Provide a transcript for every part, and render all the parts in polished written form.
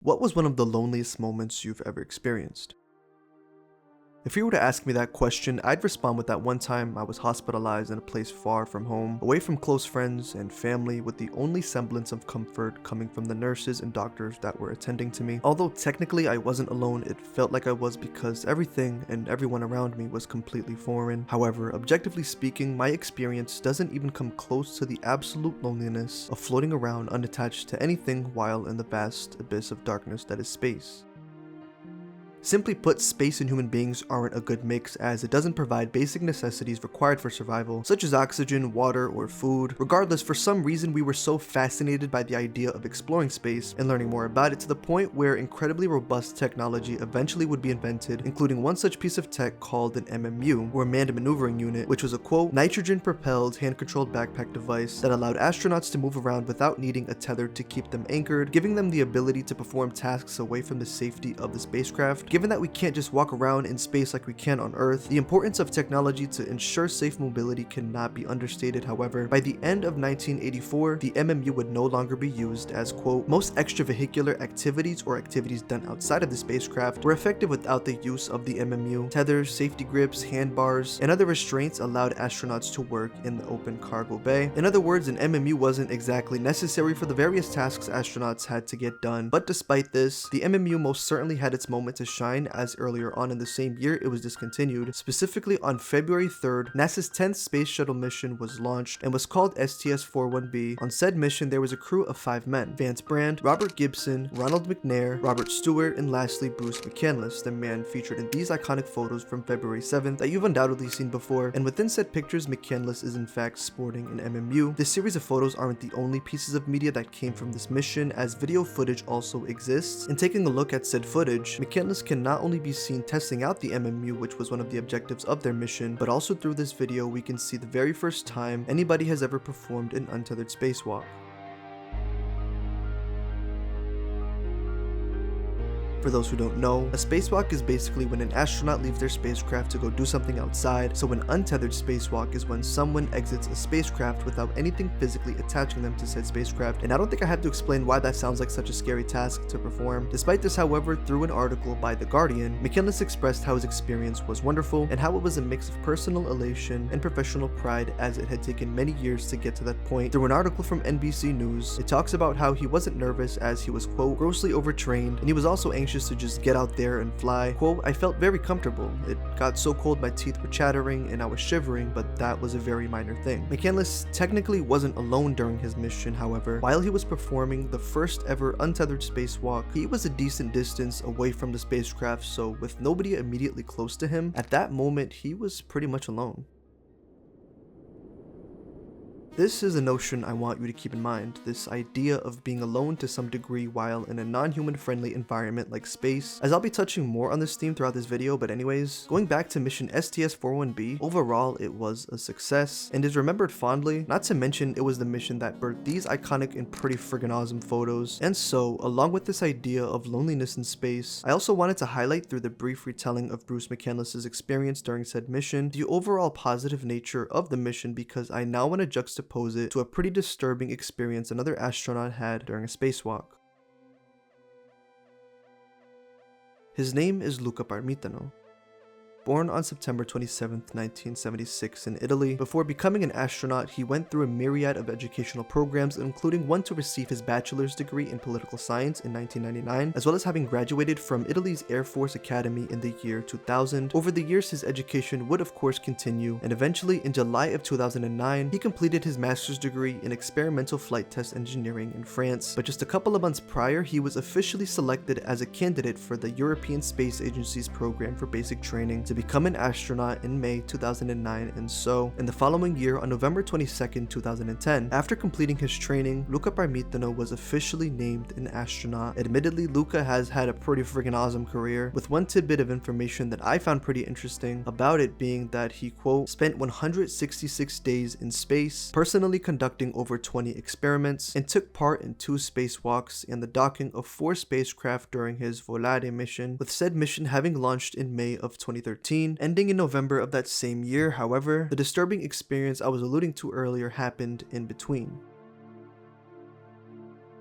What was one of the loneliest moments you've ever experienced? If you were to ask me that question, I'd respond with that one time I was hospitalized in a place far from home, away from close friends and family, with the only semblance of comfort coming from the nurses and doctors that were attending to me. Although technically I wasn't alone, it felt like I was because everything and everyone around me was completely foreign. However, objectively speaking, my experience doesn't even come close to the absolute loneliness of floating around unattached to anything while in the vast abyss of darkness that is space. Simply put, space and human beings aren't a good mix, as it doesn't provide basic necessities required for survival, such as oxygen, water, or food. Regardless, for some reason we were so fascinated by the idea of exploring space and learning more about it to the point where incredibly robust technology eventually would be invented, including one such piece of tech called an MMU, or Manned Maneuvering Unit, which was a quote, nitrogen-propelled, hand-controlled backpack device that allowed astronauts to move around without needing a tether to keep them anchored, giving them the ability to perform tasks away from the safety of the spacecraft. Given that we can't just walk around in space like we can on Earth, the importance of technology to ensure safe mobility cannot be understated. However, by the end of 1984, the MMU would no longer be used, as quote, most extravehicular activities or activities done outside of the spacecraft were effective without the use of the MMU. Tethers, safety grips, handbars, and other restraints allowed astronauts to work in the open cargo bay. In other words, an MMU wasn't exactly necessary for the various tasks astronauts had to get done. But despite this, the MMU most certainly had its moment to shine, as earlier on in the same year it was discontinued. Specifically on February 3rd, NASA's 10th space shuttle mission was launched and was called STS-41B. On said mission there was a crew of 5 men: Vance Brand, Robert Gibson, Ronald McNair, Robert Stewart, and lastly Bruce McCandless, the man featured in these iconic photos from February 7th that you've undoubtedly seen before. And within said pictures, McCandless is in fact sporting an MMU. This series of photos aren't the only pieces of media that came from this mission, as video footage also exists. In taking a look at said footage, McCandless can not only be seen testing out the MMU, which was one of the objectives of their mission, but also through this video we can see the very first time anybody has ever performed an untethered spacewalk. For those who don't know, a spacewalk is basically when an astronaut leaves their spacecraft to go do something outside, so an untethered spacewalk is when someone exits a spacecraft without anything physically attaching them to said spacecraft. And I don't think I have to explain why that sounds like such a scary task to perform. Despite this, however, through an article by The Guardian, McCandless expressed how his experience was wonderful and how it was a mix of personal elation and professional pride, as it had taken many years to get to that point. Through an article from NBC News, it talks about how he wasn't nervous as he was, quote, grossly overtrained, and he was also anxious to just get out there and fly. Quote, I felt very comfortable. It got so cold my teeth were chattering and I was shivering, but that was a very minor thing. McCandless technically wasn't alone during his mission, however. While he was performing the first ever untethered spacewalk, he was a decent distance away from the spacecraft, so with nobody immediately close to him, at that moment he was pretty much alone. This is a notion I want you to keep in mind, this idea of being alone to some degree while in a non-human friendly environment like space, as I'll be touching more on this theme throughout this video. But anyways, going back to mission STS-41B, overall it was a success and is remembered fondly, not to mention it was the mission that birthed these iconic and pretty friggin' awesome photos. And so, along with this idea of loneliness in space, I also wanted to highlight through the brief retelling of Bruce McCandless' experience during said mission, the overall positive nature of the mission, because I now want to juxtapose it to a pretty disturbing experience another astronaut had during a spacewalk. His name is Luca Parmitano. Born on September 27, 1976 in Italy, before becoming an astronaut he went through a myriad of educational programs, including one to receive his bachelor's degree in political science in 1999, as well as having graduated from Italy's Air Force Academy in the year 2000. Over the years his education would of course continue, and eventually in July of 2009 he completed his master's degree in experimental flight test engineering in France. But just a couple of months prior he was officially selected as a candidate for the European Space Agency's program for basic training to become an astronaut in May 2009, and so, in the following year on November 22, 2010, after completing his training, Luca Parmitano was officially named an astronaut. Admittedly, Luca has had a pretty friggin' awesome career, with one tidbit of information that I found pretty interesting about it being that he, quote, spent 166 days in space, personally conducting over 20 experiments, and took part in 2 spacewalks and the docking of 4 spacecraft during his Volare mission, with said mission having launched in May of 2013. Ending in November of that same year. However, the disturbing experience I was alluding to earlier happened in between.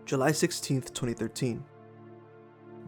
July 16th, 2013.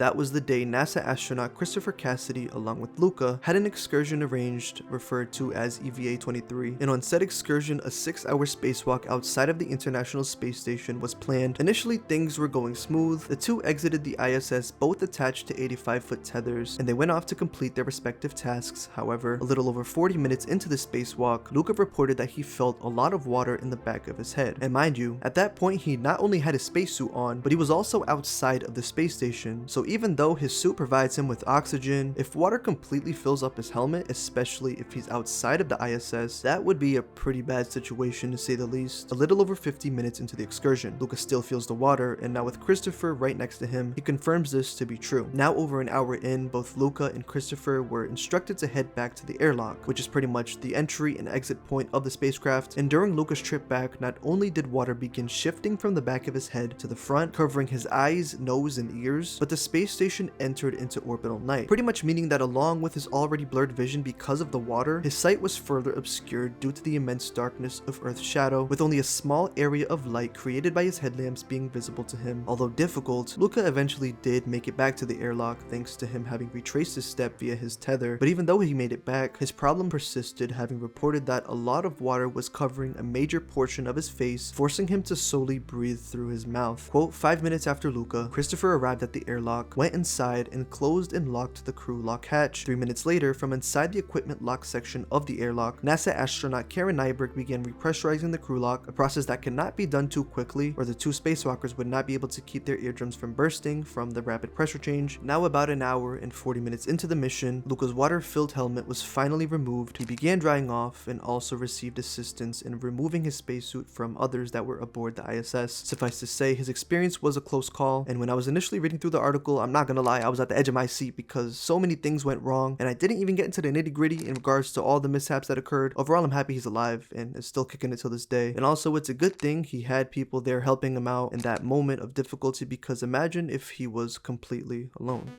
that was the day NASA astronaut Christopher Cassidy, along with Luca, had an excursion arranged referred to as EVA-23, and on said excursion, a 6-hour spacewalk outside of the International Space Station was planned. Initially, things were going smooth. The two exited the ISS both attached to 85-foot tethers, and they went off to complete their respective tasks. However, a little over 40 minutes into the spacewalk, Luca reported that he felt a lot of water in the back of his head. And mind you, at that point he not only had a spacesuit on, but he was also outside of the space station. So even though his suit provides him with oxygen, if water completely fills up his helmet, especially if he's outside of the ISS, that would be a pretty bad situation to say the least. A little over 50 minutes into the excursion, Luca still feels the water, and now with Christopher right next to him, he confirms this to be true. Now over an hour in, both Luca and Christopher were instructed to head back to the airlock, which is pretty much the entry and exit point of the spacecraft, and during Luca's trip back, not only did water begin shifting from the back of his head to the front, covering his eyes, nose, and ears, but the space station entered into orbital night, pretty much meaning that along with his already blurred vision because of the water, his sight was further obscured due to the immense darkness of Earth's shadow, with only a small area of light created by his headlamps being visible to him. Although difficult, Luca eventually did make it back to the airlock thanks to him having retraced his step via his tether, but even though he made it back, his problem persisted, having reported that a lot of water was covering a major portion of his face, forcing him to solely breathe through his mouth. Quote, 5 minutes after Luca, Christopher arrived at the airlock, went inside, and closed and locked the crew lock hatch. 3 minutes later, from inside the equipment lock section of the airlock, NASA astronaut Karen Nyberg began repressurizing the crew lock, a process that cannot be done too quickly or the two spacewalkers would not be able to keep their eardrums from bursting from the rapid pressure change. Now about an hour and 40 minutes into the mission, Luca's water-filled helmet was finally removed. He began drying off and also received assistance in removing his spacesuit from others that were aboard the ISS. Suffice to say, his experience was a close call, and when I was initially reading through the article, I'm not gonna lie, I was at the edge of my seat because so many things went wrong, and I didn't even get into the nitty-gritty in regards to all the mishaps that occurred. Overall, I'm happy he's alive and is still kicking it till this day, and also it's a good thing he had people there helping him out in that moment of difficulty, because imagine if he was completely alone.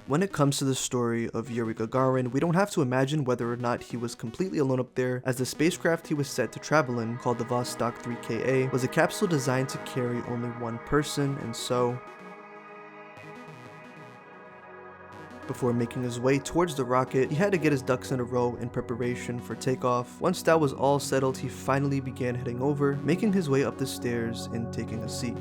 When it comes to the story of Yuri Gagarin, we don't have to imagine whether or not he was completely alone up there, as the spacecraft he was set to travel in, called the Vostok 3KA, was a capsule designed to carry only one person, and so before making his way towards the rocket, he had to get his ducks in a row in preparation for takeoff. Once that was all settled, he finally began heading over, making his way up the stairs and taking a seat.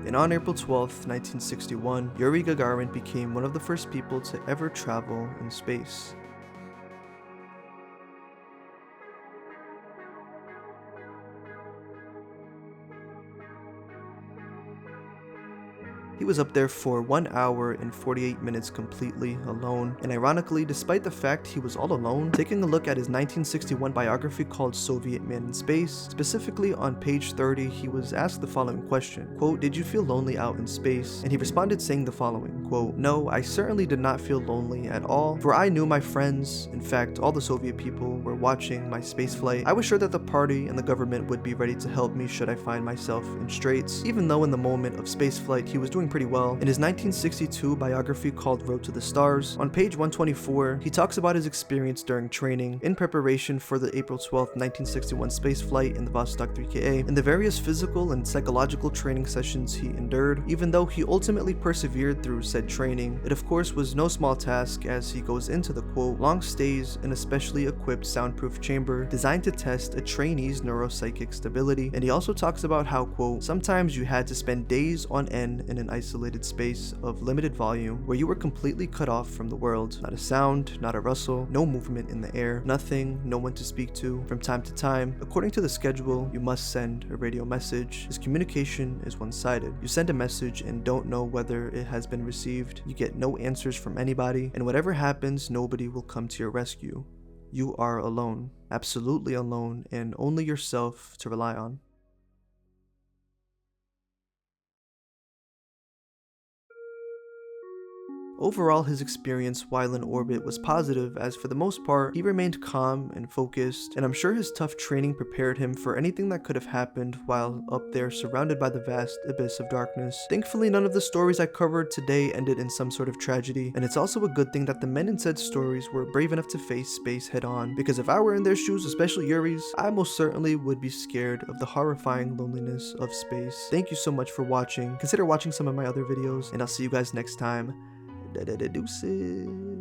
And on April 12, 1961, Yuri Gagarin became one of the first people to ever travel in space. He was up there for 1 hour and 48 minutes completely alone, and ironically, despite the fact he was all alone, taking a look at his 1961 biography called Soviet Man in Space, specifically on page 30, he was asked the following question, quote, "Did you feel lonely out in space?" And he responded saying the following, quote, "No, I certainly did not feel lonely at all, for I knew my friends, in fact, all the Soviet people were watching my spaceflight. I was sure that the party and the government would be ready to help me should I find myself in straits, even though in the moment of spaceflight he was doing pretty well." In his 1962 biography called Road to the Stars, on page 124, he talks about his experience during training in preparation for the April 12, 1961 spaceflight in the Vostok 3KA, and the various physical and psychological training sessions he endured. Even though he ultimately persevered through said training, it of course was no small task, as he goes into the quote, "long stays in a specially equipped soundproof chamber designed to test a trainee's neuropsychic stability," and he also talks about how, quote, "sometimes you had to spend days on end in an isolated space of limited volume where you were completely cut off from the world. Not a sound, not a rustle, no movement in the air, nothing, no one to speak to. From time to time, according to the schedule, you must send a radio message. This communication is one-sided. You send a message and don't know whether it has been received. You get no answers from anybody, and whatever happens, nobody will come to your rescue. You are alone, absolutely alone, and only yourself to rely on." Overall, his experience while in orbit was positive, as for the most part, he remained calm and focused, and I'm sure his tough training prepared him for anything that could have happened while up there surrounded by the vast abyss of darkness. Thankfully, none of the stories I covered today ended in some sort of tragedy, and it's also a good thing that the men in said stories were brave enough to face space head on, because if I were in their shoes, especially Yuri's, I most certainly would be scared of the horrifying loneliness of space. Thank you so much for watching. Consider watching some of my other videos, and I'll see you guys next time. Deuces.